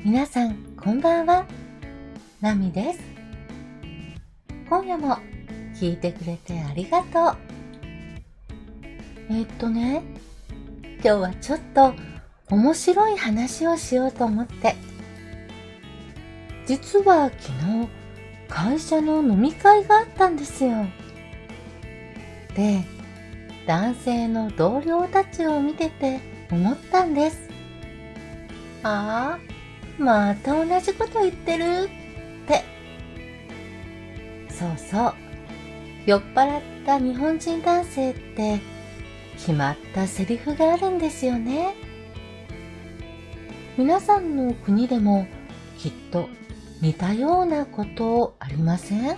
皆さんこんばんは、ナミです。今夜も聞いてくれてありがとう。今日はちょっと面白い話をしようと思って。実は昨日会社の飲み会があったんですよ。で、男性の同僚たちを見てて思ったんです。ああ、また同じこと言ってるって。そうそう。酔っ払った日本人男性って決まったセリフがあるんですよね。皆さんの国でもきっと似たようなことありません？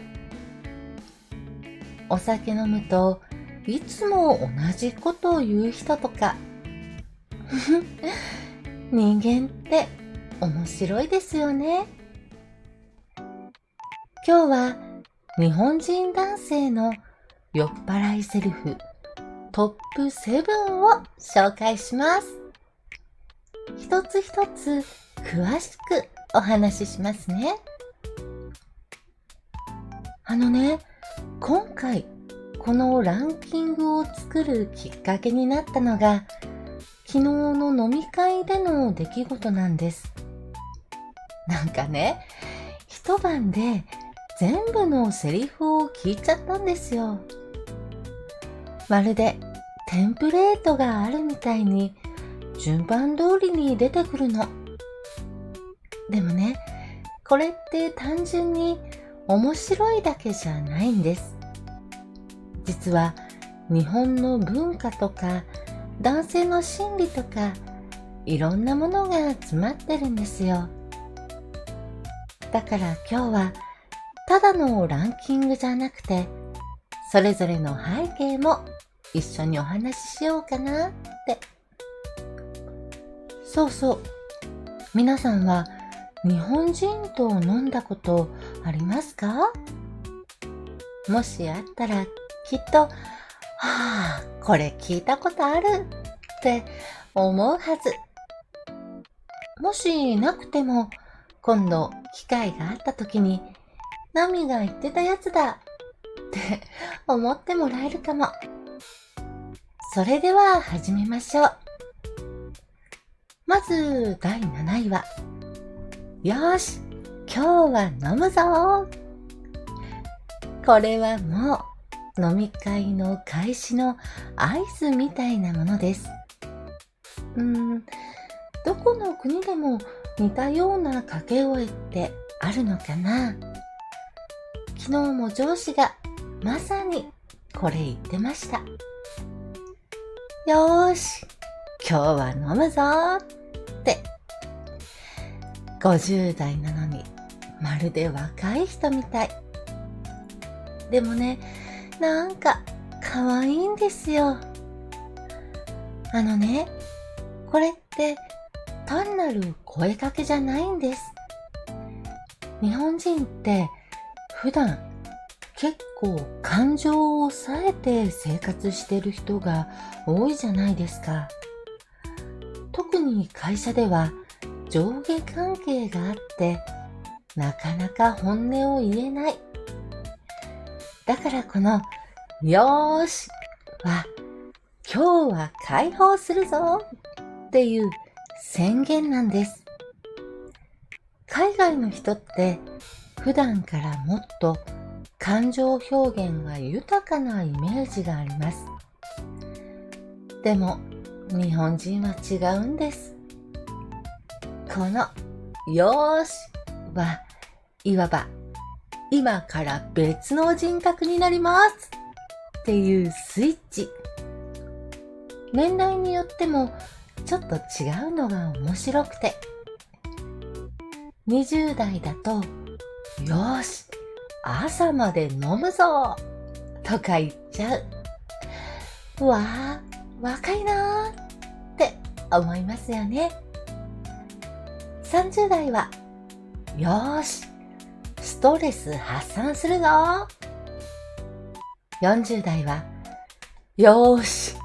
お酒飲むといつも同じことを言う人とか。人間って面白いですよね。今日は日本人男性の酔っ払いセリフトップ7を紹介します。一つ一つ詳しくお話ししますね。今回このランキングを作るきっかけになったのが昨日の飲み会での出来事なんです。一晩で全部のセリフを聞いちゃったんですよ。まるでテンプレートがあるみたいに順番通りに出てくるの。でもね、これって単純に面白いだけじゃないんです。実は日本の文化とか男性の心理とかいろんなものが詰まってるんですよ。だから今日はただのランキングじゃなくてそれぞれの背景も一緒にお話ししようかなって。そうそう。皆さんは日本人と飲んだことありますか？もしあったらきっと、これ聞いたことあるって思うはず。もしなくても今度機会があった時にナミが言ってたやつだって思ってもらえるかも。それでは始めましょう。まず第7位は、よーし、今日は飲むぞ。これはもう飲み会の開始の合図みたいなものです。どこの国でも似たような掛け声ってあるのかな？昨日も上司がまさにこれ言ってました。よーし、今日は飲むぞって。50代なのにまるで若い人みたい。でもね、可愛いんですよ。これって単なる声かけじゃないんです。日本人って普段結構感情を抑えて生活してる人が多いじゃないですか。特に会社では上下関係があってなかなか本音を言えない。だからこのよーしは今日は解放するぞっていう宣言なんです。海外の人って普段からもっと感情表現が豊かなイメージがあります。でも日本人は違うんです。このよーしはいわば今から別の人格になりますっていうスイッチ。年代によってもちょっと違うのが面白くて、20代だとよーし朝まで飲むぞとか言っちゃう。わー、若いなーって思いますよね。30代はよーしストレス発散するぞ。40代はよーし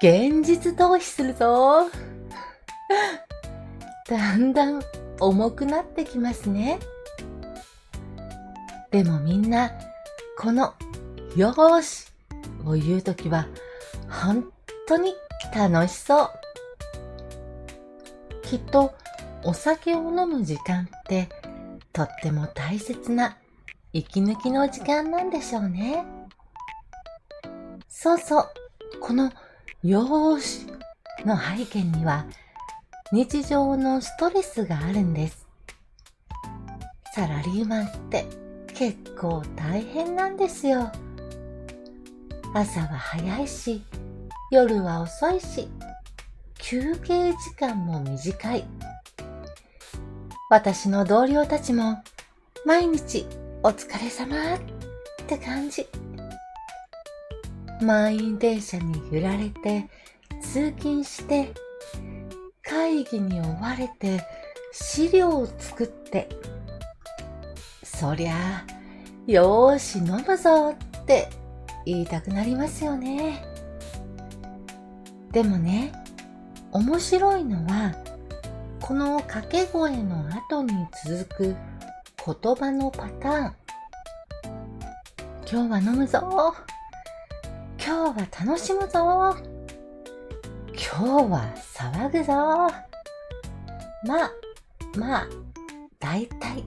現実逃避するぞ。だんだん重くなってきますね。でもみんな、このよーしを言うときは本当に楽しそう。きっとお酒を飲む時間ってとっても大切な息抜きの時間なんでしょうね。そうそう、このよーしの背景には日常のストレスがあるんです。サラリーマンって結構大変なんですよ。朝は早いし、夜は遅いし、休憩時間も短い。私の同僚たちも毎日お疲れ様って感じ。満員電車に揺られて通勤して、会議に追われて資料を作って、そりゃあよーし飲むぞって言いたくなりますよね。でもね、面白いのはこの掛け声の後に続く言葉のパターン。今日は飲むぞ、今日は楽しむぞ、今日は騒ぐぞ。まあだいたい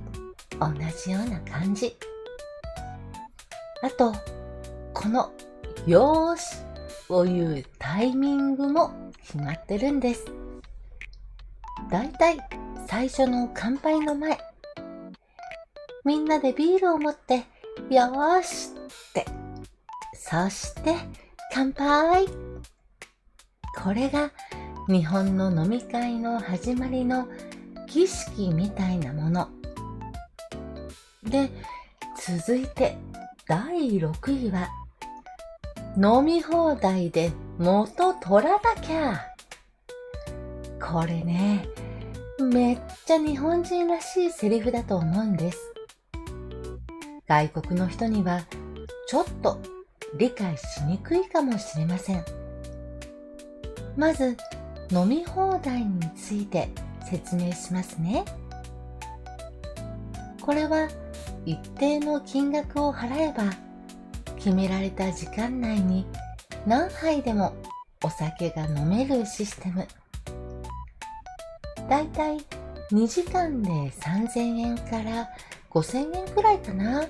同じような感じ。あとこのよーしを言うタイミングも決まってるんです。だいたい最初の乾杯の前、みんなでビールを持ってよーしって、そして乾杯。これが日本の飲み会の始まりの儀式みたいなもので、続いて第6位は飲み放題で元取らなきゃ。これね、めっちゃ日本人らしいセリフだと思うんです。外国の人にはちょっと理解しにくいかもしれません。まず飲み放題について説明しますね。これは一定の金額を払えば決められた時間内に何杯でもお酒が飲めるシステム。だいたい2時間で3000円から5000円くらいかな。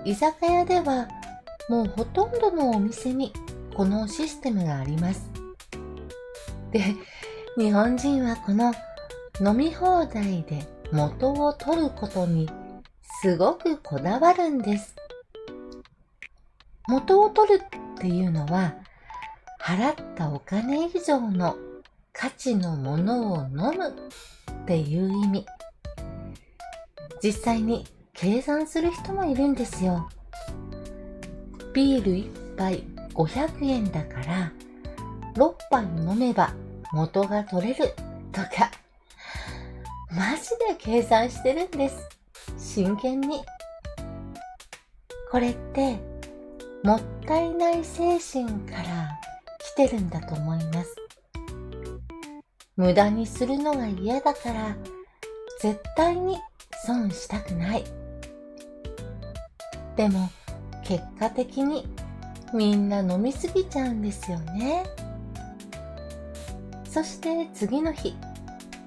居酒屋ではもうほとんどのお店にこのシステムがあります。で、日本人はこの飲み放題で元を取ることにすごくこだわるんです。元を取るっていうのは、払ったお金以上の価値のものを飲むっていう意味。実際に計算する人もいるんですよ。ビール1杯500円だから6杯飲めば元が取れるとか、マジで計算してるんです。真剣に。これってもったいない精神から来てるんだと思います。無駄にするのが嫌だから絶対に損したくない。でも結果的にみんな飲みすぎちゃうんですよね。そして次の日、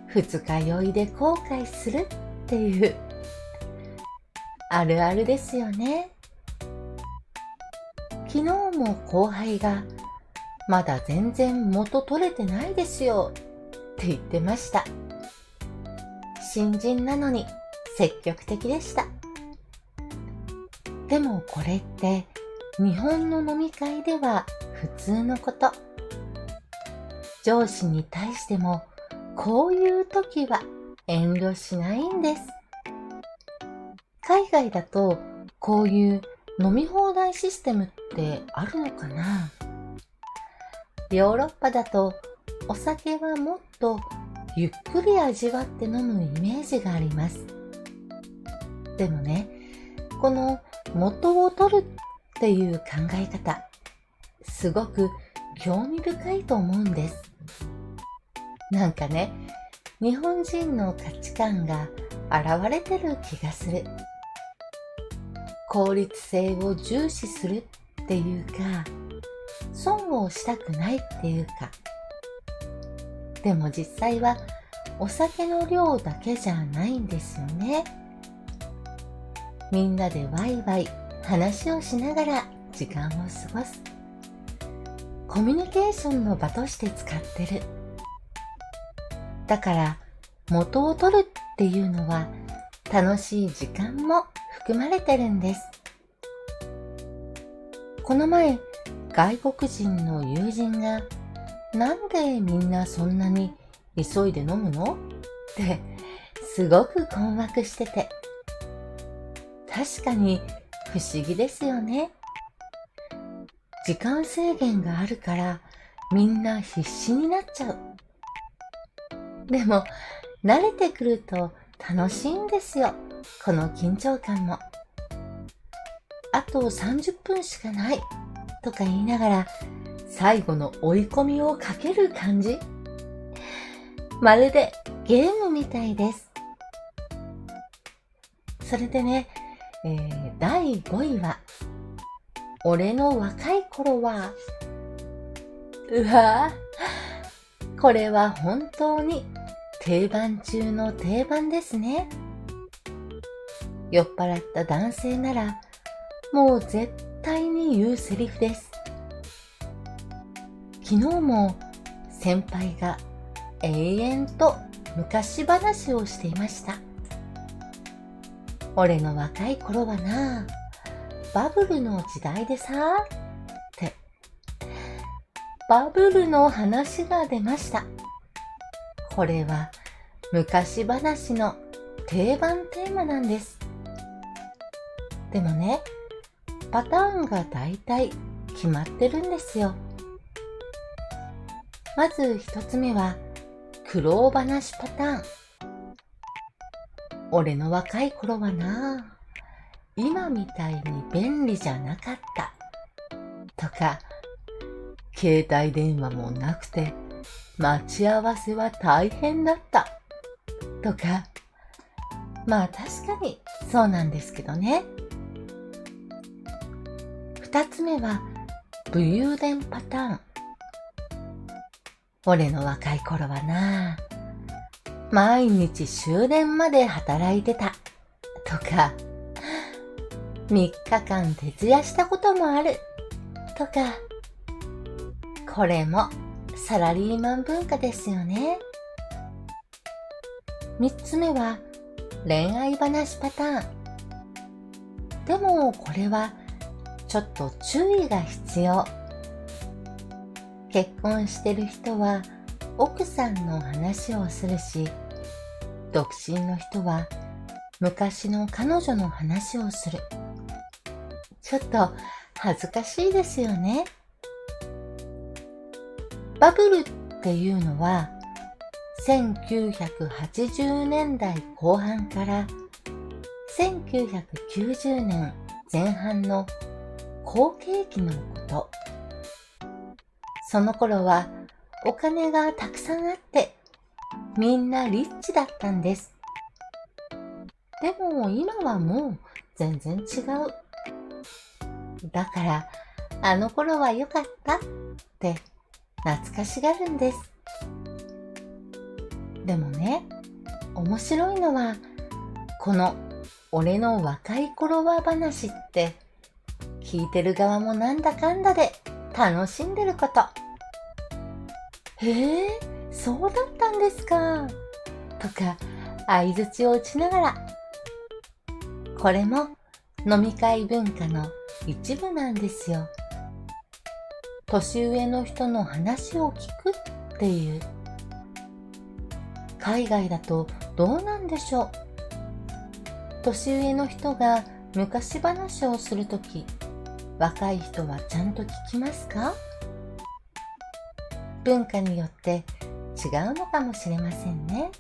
二日酔いで後悔するっていうあるあるですよね。昨日も後輩がまだ全然元取れてないですよって言ってました。新人なのに積極的でした。でもこれって日本の飲み会では普通のこと。上司に対してもこういう時は遠慮しないんです。海外だとこういう飲み放題システムってあるのかな？ヨーロッパだとお酒はもっとゆっくり味わって飲むイメージがあります。でもね、この元を取るっていう考え方、すごく興味深いと思うんです。なんかね、日本人の価値観が現れてる気がする。効率性を重視するっていうか、損をしたくないっていうか。でも実際はお酒の量だけじゃないんですよね。みんなでワイワイ話をしながら時間を過ごす。コミュニケーションの場として使ってる。だから元を取るっていうのは楽しい時間も含まれてるんです。この前、外国人の友人がなんでみんなそんなに急いで飲むのってすごく困惑してて、確かに不思議ですよね。時間制限があるからみんな必死になっちゃう。でも慣れてくると楽しいんですよ、この緊張感も。あと30分しかないとか言いながら最後の追い込みをかける感じ、まるでゲームみたいです。それでね、第5位は俺の若い頃は。うわぁ、これは本当に定番中の定番ですね。酔っ払った男性ならもう絶対に言うセリフです。昨日も先輩が永遠と昔話をしていました。俺の若い頃はな、バブルの時代でさ、って。バブルの話が出ました。これは昔話の定番テーマなんです。でもね、パターンがだいたい決まってるんですよ。まず一つ目は苦労話パターン。俺の若い頃はな、今みたいに便利じゃなかったとか、携帯電話もなくて待ち合わせは大変だったとか。まあ確かにそうなんですけどね。二つ目は武勇伝パターン。俺の若い頃はな、毎日終電まで働いてたとか、3日間徹夜したこともあるとか。これもサラリーマン文化ですよね。3つ目は恋愛話パターン。でもこれはちょっと注意が必要。結婚してる人は奥さんの話をするし、独身の人は昔の彼女の話をする。ちょっと恥ずかしいですよね。バブルっていうのは1980年代後半から1990年前半の好景気のこと。その頃はお金がたくさんあってみんなリッチだったんです。でも今はもう全然違う。だからあの頃は良かったって懐かしがるんです。でもね、面白いのはこの俺の若い頃は話って聞いてる側もなんだかんだで楽しんでること。へえ、そうだったんですかとか相槌を打ちながら。これも飲み会文化の一部なんですよ。年上の人の話を聞くっていう。海外だとどうなんでしょう。年上の人が昔話をするとき、若い人はちゃんと聞きますか？文化によって違うのかもしれませんね。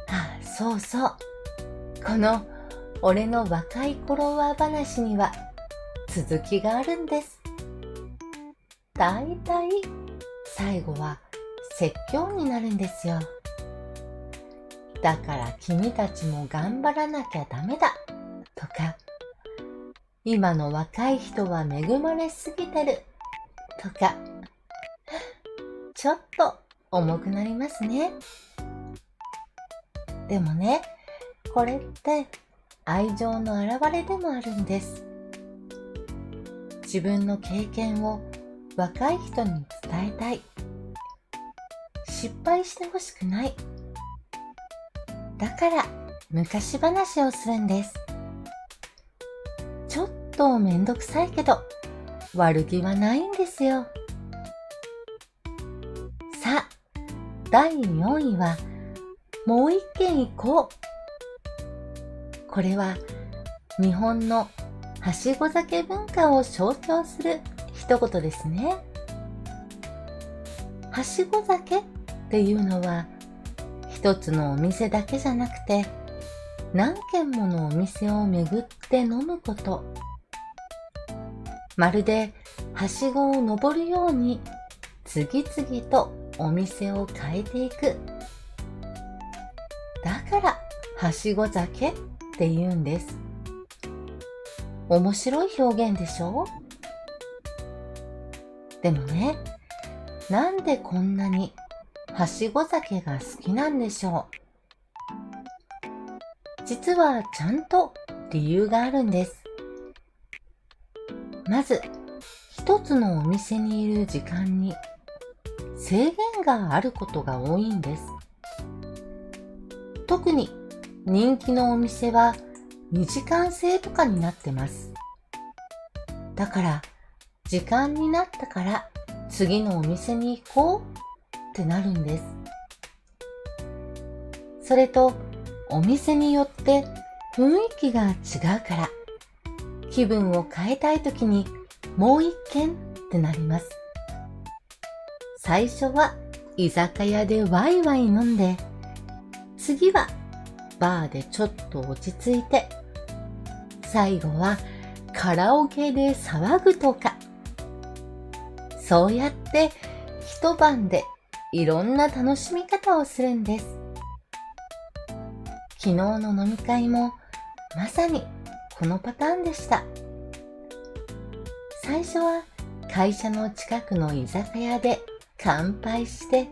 あ、そうそう。この俺の若い頃は話には続きがあるんです。だいたい最後は説教になるんですよ。だから君たちも頑張らなきゃダメだとか、今の若い人は恵まれすぎてるとか、ちょっと重くなりますね。でもね、これって愛情の表れでもあるんです。自分の経験を若い人に伝えたい。失敗してほしくない。だから昔話をするんです。ちょっとめんどくさいけど悪気はないんですよ。さあ、第4位はもう一軒行こう。これは日本のはしご酒文化を象徴する一言ですね。はしご酒っていうのは一つのお店だけじゃなくて何軒ものお店を巡って飲むこと。まるではしごを登るように次々とお店を変えていく。だからはしご酒って言うんです。面白い表現でしょ？でもね、なんでこんなにはしご酒が好きなんでしょう？実はちゃんと理由があるんです。まず、一つのお店にいる時間に制限があることが多いんです。特に人気のお店は2時間制とかになってます。だから時間になったから次のお店に行こうってなるんです。それとお店によって雰囲気が違うから気分を変えたいときにもう一軒ってなります。最初は居酒屋でワイワイ飲んで、次はバーでちょっと落ち着いて、最後はカラオケで騒ぐとか。そうやって一晩でいろんな楽しみ方をするんです。昨日の飲み会もまさにこのパターンでした。最初は会社の近くの居酒屋で乾杯して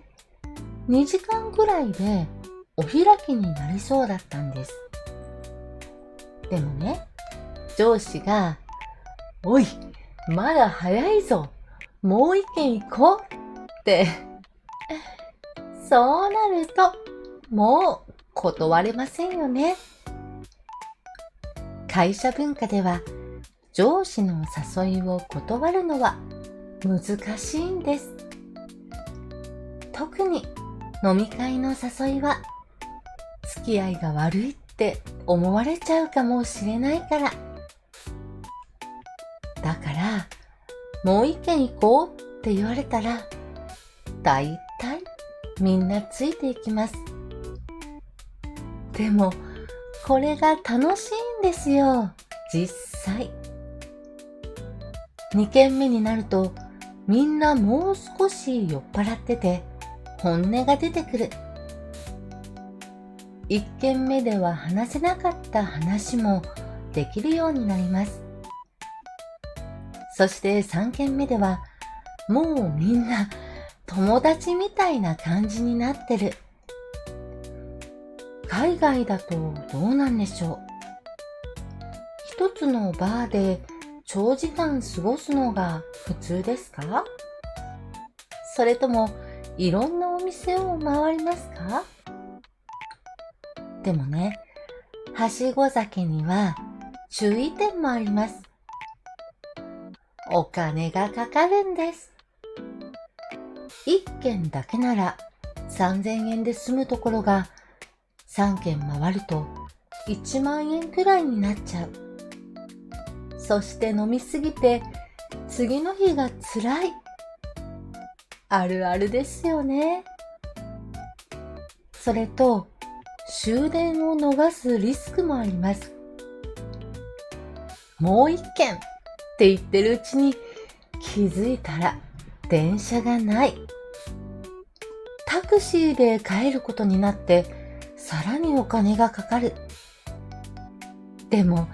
2時間ぐらいでお開きになりそうだったんです。でもね、上司がおい、まだ早いぞ、もう一軒行こうってそうなるともう断れませんよね。会社文化では上司の誘いを断るのは難しいんです。特に飲み会の誘いは付き合いが悪いって思われちゃうかもしれないから。だからもう一軒行こうって言われたらだいたいみんなついていきます。でもこれが楽しいんですよ、実際。2軒目になるとみんなもう少し酔っ払ってて本音が出てくる。1軒目では話せなかった話もできるようになります。そして3軒目ではもうみんな友達みたいな感じになってる。海外だとどうなんでしょう。一つのバーで長時間過ごすのが普通ですか？それともいろんなお店を回りますか？でもね、はしご酒には注意点もあります。お金がかかるんです。1軒だけなら3000円で済むところが3軒回ると1万円くらいになっちゃう。そして飲みすぎて次の日が辛い。あるあるですよね。それと終電を逃すリスクもあります。もう一軒って言ってるうちに気づいたら電車がない。クシーで帰ることになってさらにお金がかかる。でも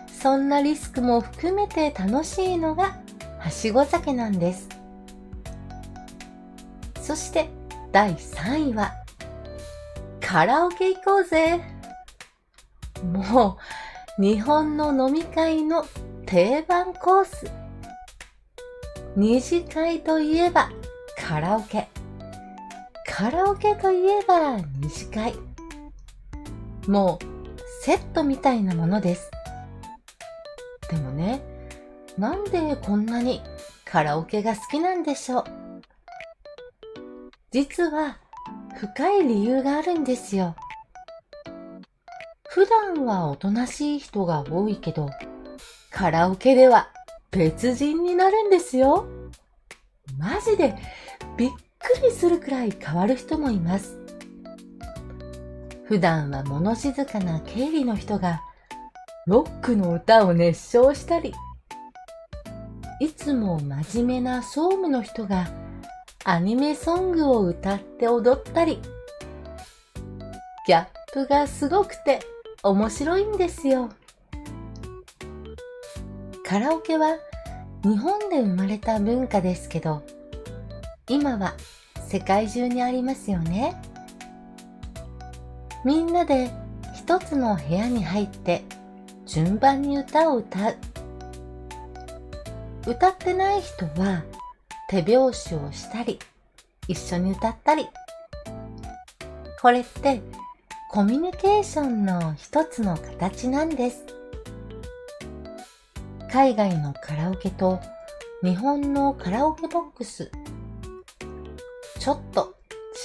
そんなリスクも含めて楽しいのがはしご酒なんです。そして第3位はカラオケ行こうぜ。もう日本の飲み会の定番コース。二次会といえばカラオケ。カラオケといえば二次会。もうセットみたいなものです。でもね、なんでこんなにカラオケが好きなんでしょう。実は深い理由があるんですよ。普段はおとなしい人が多いけど、カラオケでは別人になるんですよ。マジでびっくりするくらい変わる人もいます。普段は物静かな経理の人がロックの歌を熱唱したり、いつも真面目な総務の人がアニメソングを歌って踊ったり、ギャップがすごくて面白いんですよ。カラオケは日本で生まれた文化ですけど、今は世界中にありますよね。みんなで一つの部屋に入って順番に歌を歌う。歌ってない人は手拍子をしたり、一緒に歌ったり。これってコミュニケーションの一つの形なんです。海外のカラオケと日本のカラオケボックス、ちょっと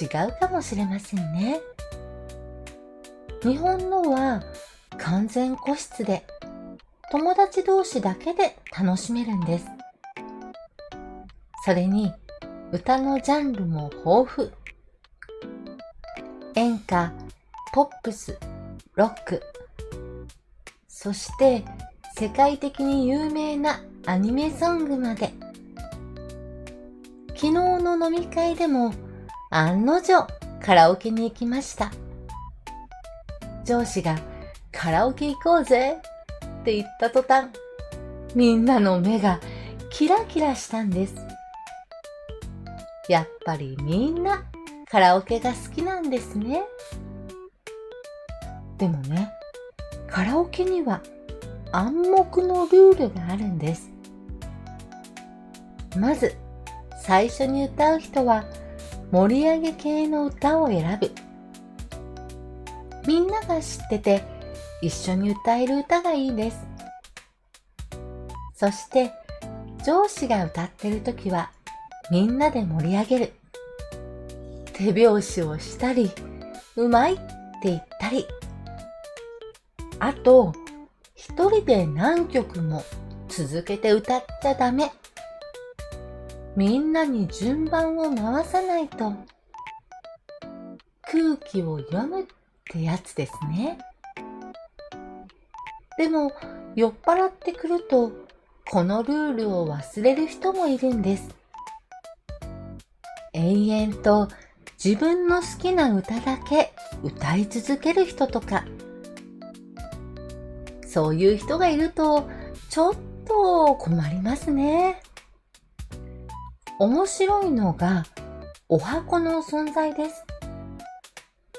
違うかもしれませんね。日本のは完全個室で友達同士だけで楽しめるんです。それに歌のジャンルも豊富。演歌、ポップス、ロック、そして世界的に有名なアニメソングまで。昨日の飲み会でも案の定カラオケに行きました。上司がカラオケ行こうぜって言った途端、みんなの目がキラキラしたんです。やっぱりみんなカラオケが好きなんですね。でもね、カラオケには暗黙のルールがあるんです。まず最初に歌う人は盛り上げ系の歌を選ぶ。みんなが知ってて一緒に歌える歌がいいです。そして上司が歌ってるときはみんなで盛り上げる。手拍子をしたり、うまいって言ったり。あと、一人で何曲も続けて歌っちゃダメ。みんなに順番を回さないと。空気を読むってやつですね。でも、酔っ払ってくると、このルールを忘れる人もいるんです。永遠と自分の好きな歌だけ歌い続ける人とか。そういう人がいるとちょっと困りますね。面白いのがおはこの存在です。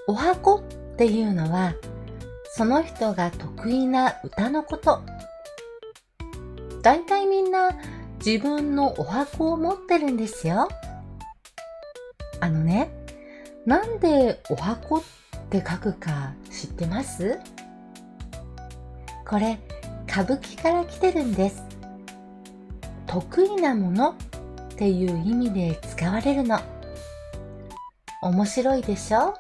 おはこっていうのはその人が得意な歌のこと。だいたいみんな自分のおはこを持ってるんですよ。なんでおはこって書くか知ってます？これ歌舞伎から来てるんです。得意なものっていう意味で使われるの。面白いでしょ？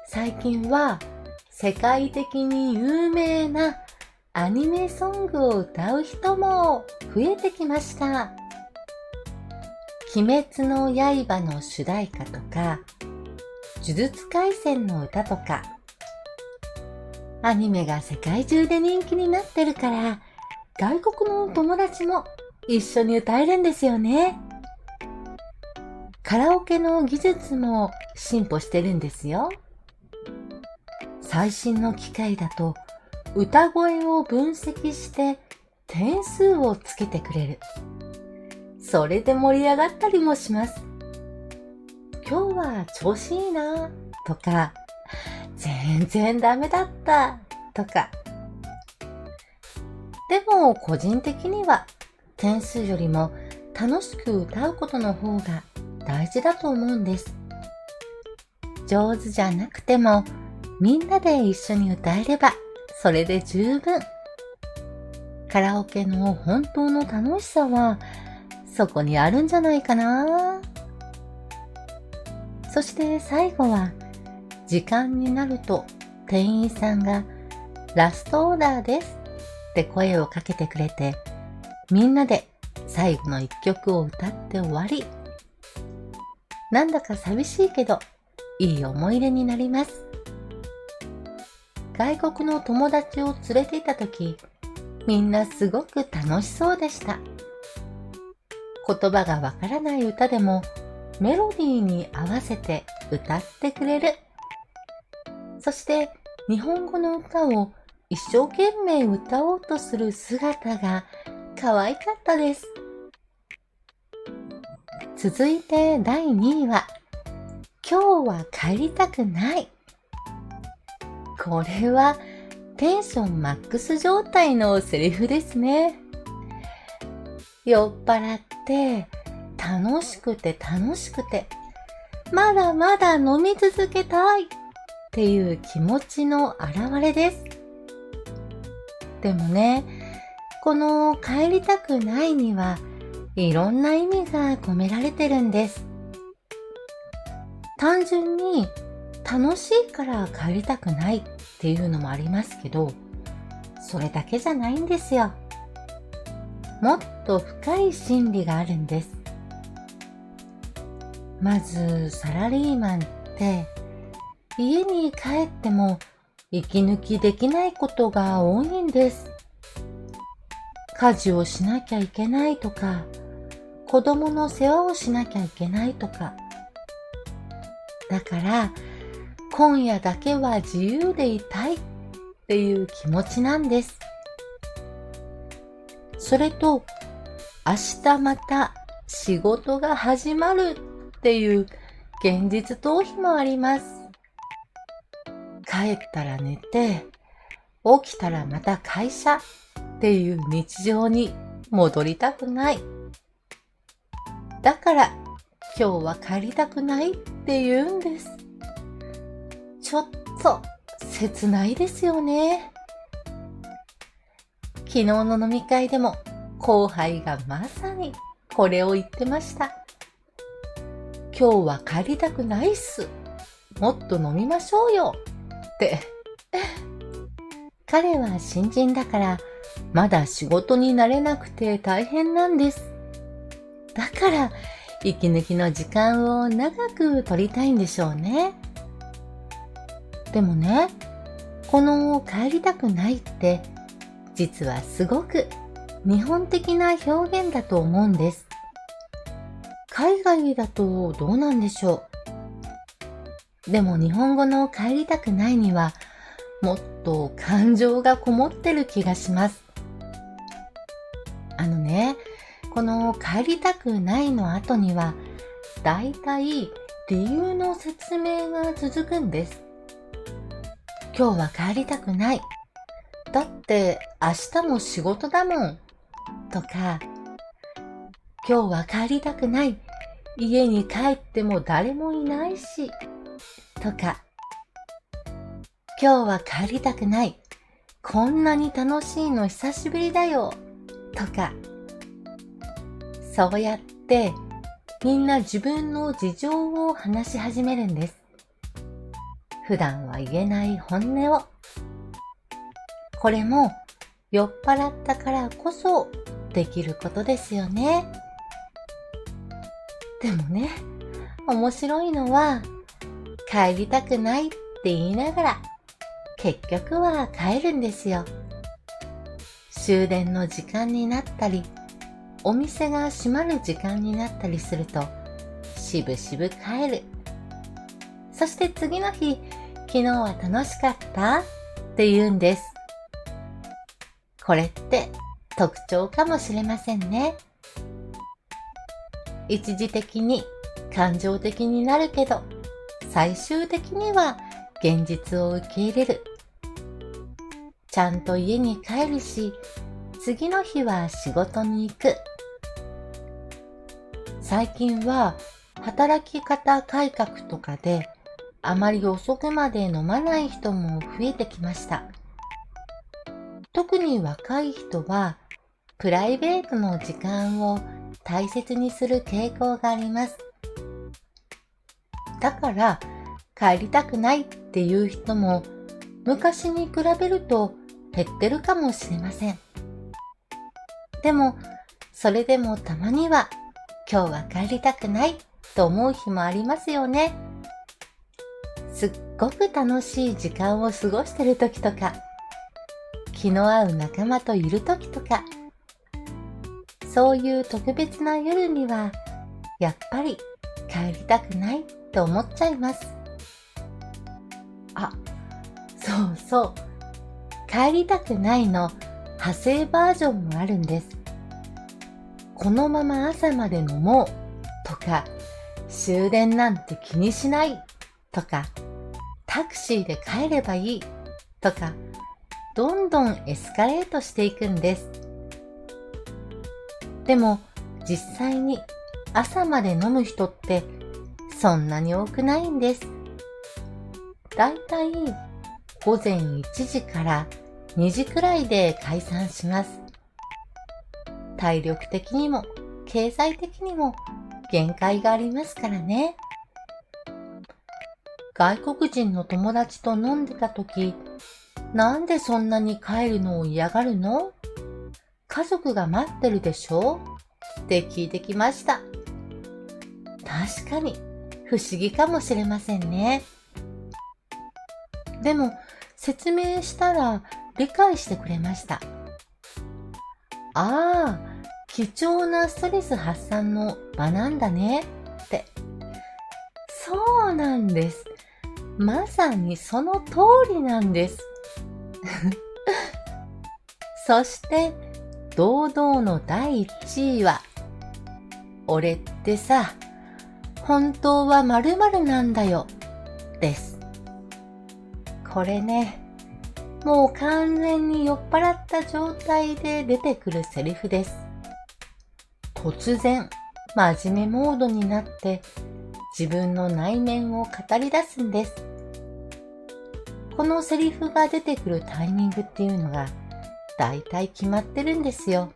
最近は世界的に有名なアニメソングを歌う人も増えてきました。鬼滅の刃の主題歌とか、呪術廻戦の歌とか、アニメが世界中で人気になってるから、外国の友達も一緒に歌えるんですよね。カラオケの技術も進歩してるんですよ。最新の機械だと歌声を分析して点数をつけてくれる。それで盛り上がったりもします。今日は調子いいなとか、全然ダメだったとか。でも個人的には点数よりも楽しく歌うことの方が大事だと思うんです。上手じゃなくてもみんなで一緒に歌えればそれで十分。カラオケの本当の楽しさはそこにあるんじゃないかな。そして最後は時間になると店員さんがラストオーダーですって声をかけてくれて、みんなで最後の一曲を歌って終わり。なんだか寂しいけどいい思い出になります。外国の友達を連れていたとき、みんなすごく楽しそうでした。言葉がわからない歌でもメロディーに合わせて歌ってくれる。そして日本語の歌を一生懸命歌おうとする姿が可愛かったです。続いて第2位は、今日は帰りたくない。これはテンションマックス状態のセリフですね。酔っ払って楽しくてまだまだ飲み続けたいっていう気持ちの表れです。でもね、この帰りたくないにはいろんな意味が込められてるんです。単純に楽しいから帰りたくないっていうのもありますけど、それだけじゃないんですよ。もっと深い心理があるんです。まずサラリーマンって家に帰っても息抜きできないことが多いんです。家事をしなきゃいけないとか、子供の世話をしなきゃいけないとか。だから今夜だけは自由でいたいっていう気持ちなんです。それと明日また仕事が始まるっていう現実逃避もあります。帰ったら寝て、起きたらまた会社っていう日常に戻りたくない。だから今日は帰りたくないって言うんです。ちょっと切ないですよね。昨日の飲み会でも後輩がまさにこれを言ってました。今日は帰りたくないっす。もっと飲みましょうよって。彼は新人だからまだ仕事に慣れなくて大変なんです。だから息抜きの時間を長く取りたいんでしょうね。でもね、この帰りたくないって実はすごく日本的な表現だと思うんです。海外だとどうなんでしょう。でも日本語の帰りたくないにはもっと感情がこもってる気がします。この帰りたくないの後にはだいたい理由の説明が続くんです。今日は帰りたくない。だって明日も仕事だもん。とか、今日は帰りたくない。家に帰っても誰もいないし。とか、今日は帰りたくない。こんなに楽しいの久しぶりだよ。とか、そうやってみんな自分の事情を話し始めるんです。普段は言えない本音を。これも酔っ払ったからこそできることですよね。でもね、面白いのは帰りたくないって言いながら結局は帰るんですよ。終電の時間になったり、お店が閉まる時間になったりすると、しぶしぶ帰る。そして次の日、昨日は楽しかったって言うんです。これって特徴かもしれませんね。一時的に感情的になるけど、最終的には現実を受け入れる。ちゃんと家に帰るし、次の日は仕事に行く。最近は働き方改革とかであまり遅くまで飲まない人も増えてきました。特に若い人はプライベートの時間を大切にする傾向があります。だから帰りたくないっていう人も昔に比べると減ってるかもしれません。でもそれでもたまには今日は帰りたくないと思う日もありますよね。すっごく楽しい時間を過ごしてる時とか、気の合う仲間といる時とか、そういう特別な夜にはやっぱり帰りたくないと思っちゃいます。あ、そうそう。帰りたくないの派生バージョンもあるんです。このまま朝まで飲もうとか、終電なんて気にしないとか、タクシーで帰ればいいとか、どんどんエスカレートしていくんです。でも実際に朝まで飲む人ってそんなに多くないんです。だいたい午前1時から2時くらいで解散します。体力的にも経済的にも限界がありますからね。外国人の友達と飲んでた時、なんでそんなに帰るのを嫌がるの？家族が待ってるでしょ？って聞いてきました。確かに不思議かもしれませんね。でも説明したら理解してくれました。ああ、貴重なストレス発散の場なんだねって。そうなんです。まさにその通りなんです。そして堂々の第1位は、俺ってさ、本当は〇〇なんだよです。これね、もう完全に酔っ払った状態で出てくるセリフです。突然真面目モードになって自分の内面を語り出すんです。このセリフが出てくるタイミングっていうのがだいたい決まってるんですよ。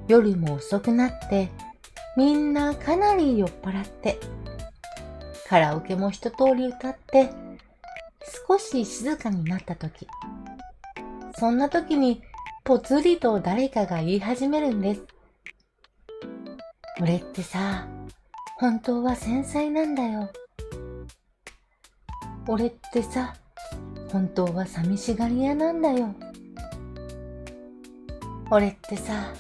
夜も遅くなってみんなかなり酔っ払ってカラオケも一通り歌って少し静かになった時、そんな時にぽつりと誰かが言い始めるんです。俺ってさ、本当は繊細なんだよ。俺ってさ、本当は寂しがり屋なんだよ。俺ってさ、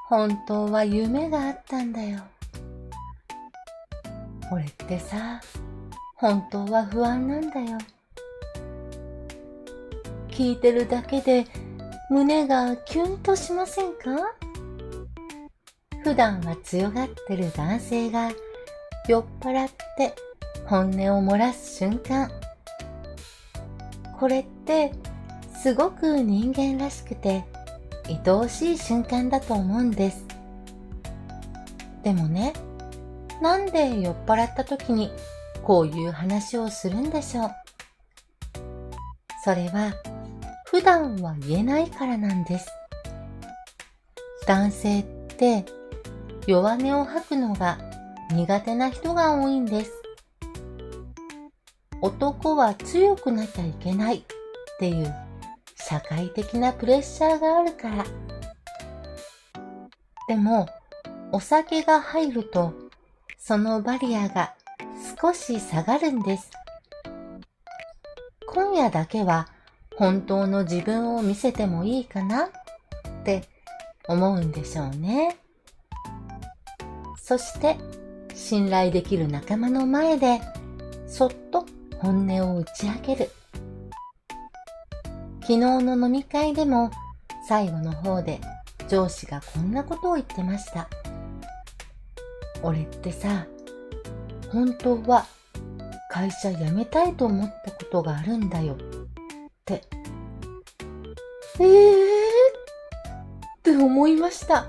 本当は夢があったんだよ。俺ってさ、本当は不安なんだよ。聞いてるだけで胸がキュンとしませんか？普段は強がってる男性が酔っ払って本音を漏らす瞬間、これってすごく人間らしくて愛おしい瞬間だと思うんです。でもね、なんで酔っ払った時にこういう話をするんでしょう。それは普段は言えないからなんです。男性って弱音を吐くのが苦手な人が多いんです。男は強くなきゃいけないっていう社会的なプレッシャーがあるから。でもお酒が入るとそのバリアが少し下がるんです。今夜だけは本当の自分を見せてもいいかなって思うんでしょうね。そして信頼できる仲間の前でそっと本音を打ち明ける。昨日の飲み会でも最後の方で上司がこんなことを言ってました。俺ってさ、本当は会社辞めたいと思ったことがあるんだよって。って思いました。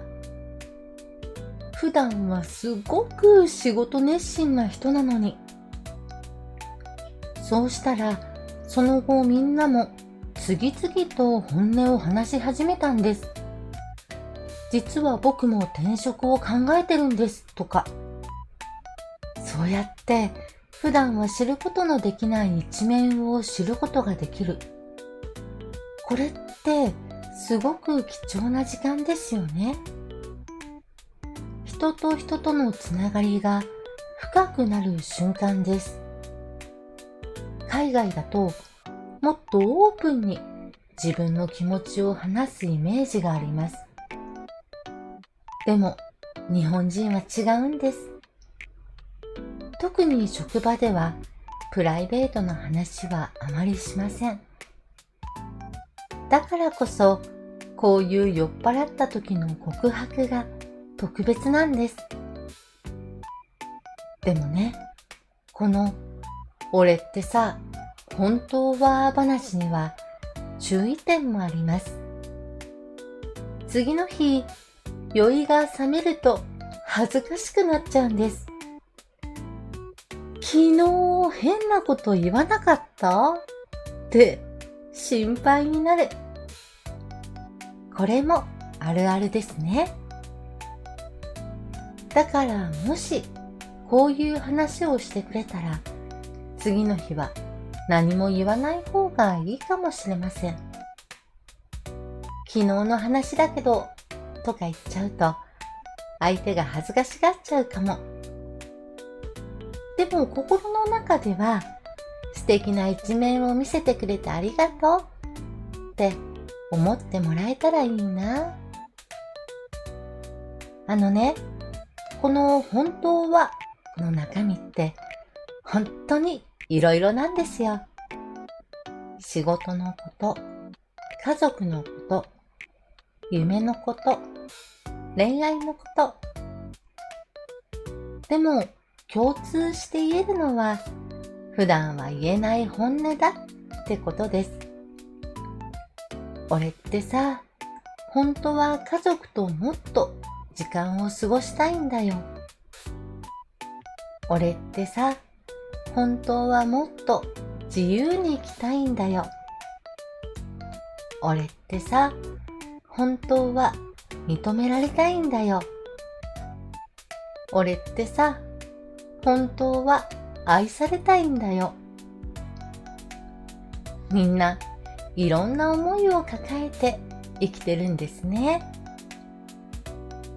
普段はすごく仕事熱心な人なのに。そうしたら、その後みんなも次々と本音を話し始めたんです。実は僕も転職を考えてるんですとか。そうやって普段は知ることのできない一面を知ることができる。これってすごく貴重な時間ですよね。人と人とのつながりが深くなる瞬間です。海外だともっとオープンに自分の気持ちを話すイメージがあります。でも日本人は違うんです。特に職場ではプライベートな話はあまりしません。だからこそこういう酔っ払った時の告白が特別なんです。でもね、この俺ってさ、本当は話には注意点もあります。次の日、酔いが覚めると恥ずかしくなっちゃうんです。昨日変なこと言わなかったって心配になる。これもあるあるですね。だからもしこういう話をしてくれたら、次の日は何も言わない方がいいかもしれません。昨日の話だけどとか言っちゃうと相手が恥ずかしがっちゃうかも。でも心の中では素敵な一面を見せてくれてありがとうって思ってもらえたらいいな。この本当はの中身って本当にいろいろなんですよ。仕事のこと、家族のこと、夢のこと、恋愛のこと。でも共通して言えるのは普段は言えない本音だってことです。俺ってさ、本当は家族ともっと時間を過ごしたいんだよ。俺ってさ、本当はもっと自由に生きたいんだよ。俺ってさ、本当は認められたいんだよ。俺ってさ、本当は愛されたいんだよ。みんないろんな思いを抱えて生きてるんですね。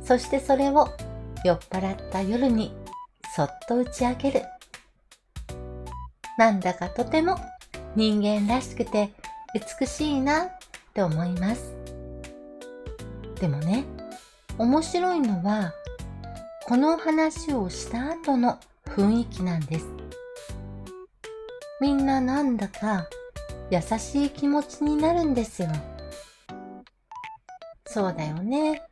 そしてそれを酔っ払った夜にそっと打ち明ける。なんだかとても人間らしくて美しいなって思います。でもね、面白いのはこの話をした後の雰囲気なんです。みんななんだか優しい気持ちになるんですよ。そうだよね。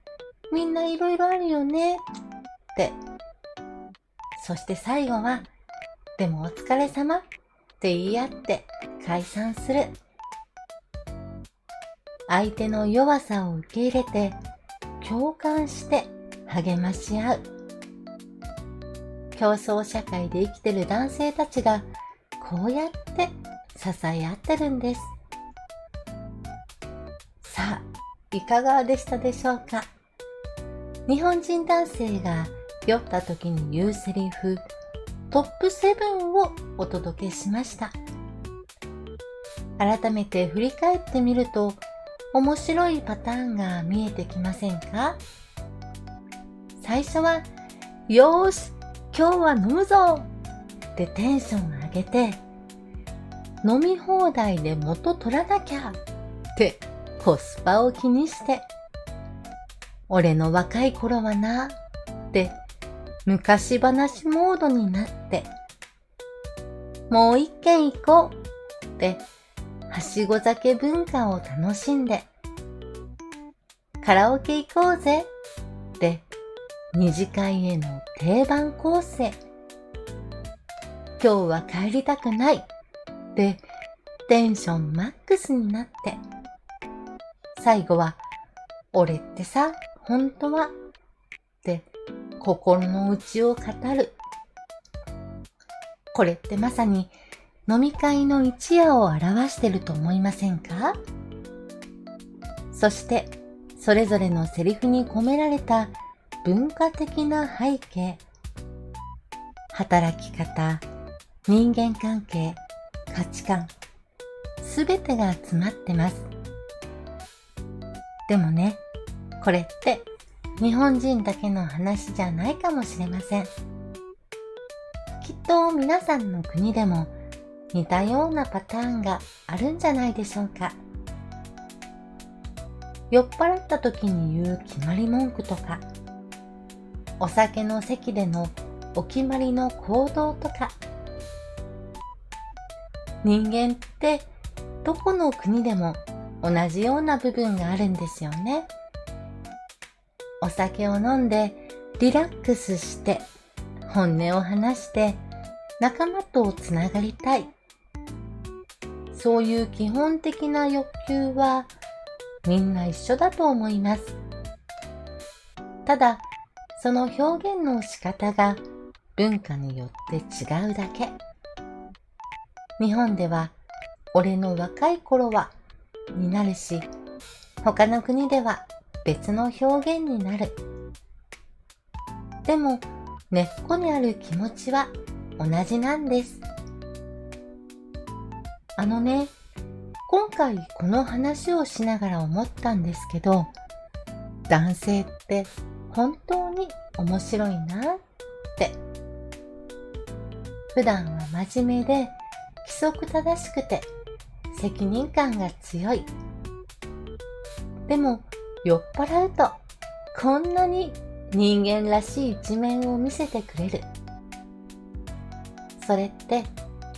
みんないろいろあるよねって。そして最後は、でもお疲れ様って言い合って解散する。相手の弱さを受け入れて、共感して励まし合う。競争社会で生きてる男性たちがこうやって支え合ってるんです。さあ、いかがでしたでしょうか。日本人男性が酔った時に言うセリフトップ7をお届けしました。改めて振り返ってみると面白いパターンが見えてきませんか。最初はよーし今日は飲むぞってテンション上げて、飲み放題で元取らなきゃってコスパを気にして、俺の若い頃はなって昔話モードになって、もう一軒行こうってはしご酒文化を楽しんで、カラオケ行こうぜって二次会への定番構成。今日は帰りたくないってテンションマックスになって、最後は俺ってさ、本当はって心の内を語る。これってまさに飲み会の一夜を表してると思いませんか？そしてそれぞれのセリフに込められた文化的な背景、働き方、人間関係、価値観、すべてが詰まってます。でもね、これって日本人だけの話じゃないかもしれません。きっと皆さんの国でも似たようなパターンがあるんじゃないでしょうか。酔っ払った時に言う決まり文句とか、お酒の席でのお決まりの行動とか、人間ってどこの国でも同じような部分があるんですよね。お酒を飲んでリラックスして本音を話して仲間とつながりたい。そういう基本的な欲求はみんな一緒だと思います。ただ、その表現の仕方が文化によって違うだけ。日本では俺の若い頃はになるし、他の国では別の表現になる。でも根っこにある気持ちは同じなんです。今回この話をしながら思ったんですけど、男性って本当に面白いなって。普段は真面目で規則正しくて責任感が強い。でも酔っ払うとこんなに人間らしい一面を見せてくれる。それって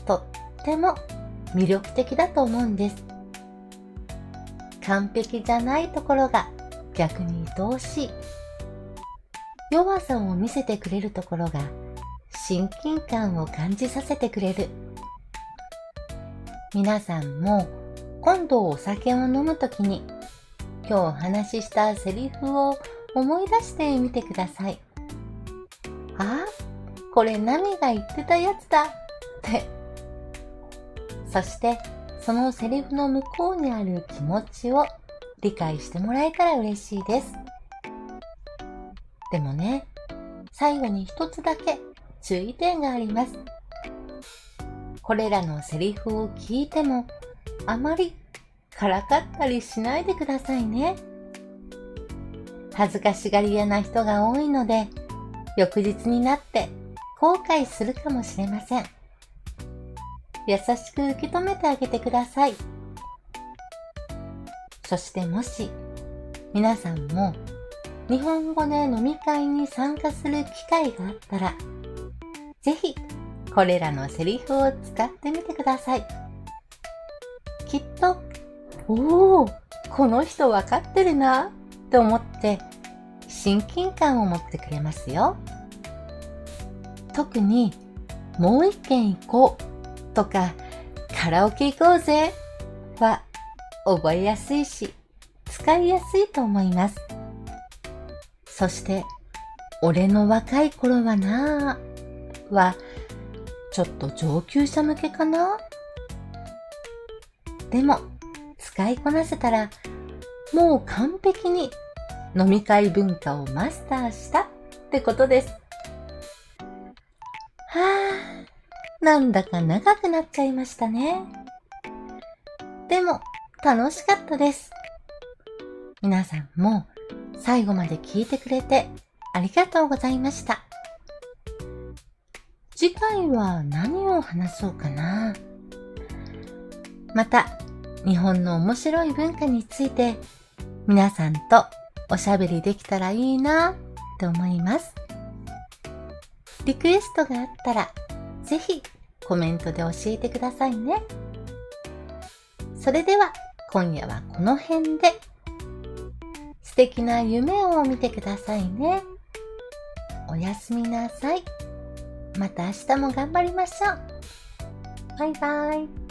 とっても魅力的だと思うんです。完璧じゃないところが逆に愛おしい。弱さを見せてくれるところが親近感を感じさせてくれる。皆さんも今度お酒を飲むときに今日お話ししたセリフを思い出してみてください。あ、これナミが言ってたやつだって。そしてそのセリフの向こうにある気持ちを理解してもらえたら嬉しいです。でもね、最後に一つだけ注意点があります。これらのセリフを聞いてもあまりからかったりしないでくださいね。恥ずかしがり屋な人が多いので、翌日になって後悔するかもしれません。優しく受け止めてあげてください。そしてもし皆さんも日本語で飲み会に参加する機会があったら、ぜひこれらのセリフを使ってみてください。きっと、おー、この人わかってるなと思って親近感を持ってくれますよ。特にもう一軒行こうとかカラオケ行こうぜは覚えやすいし使いやすいと思います。そして俺の若い頃はなぁはちょっと上級者向けかな。でも使いこなせたらもう完璧に飲み会文化をマスターしたってことです。はぁ、なんだか長くなっちゃいましたね。でも楽しかったです。皆さんも最後まで聞いてくれてありがとうございました。次回は何を話そうかな。また日本の面白い文化について皆さんとおしゃべりできたらいいなって思います。リクエストがあったら、ぜひコメントで教えてくださいね。それでは今夜はこの辺で。素敵な夢を見てくださいね。おやすみなさい。また明日も頑張りましょう。バイバイ。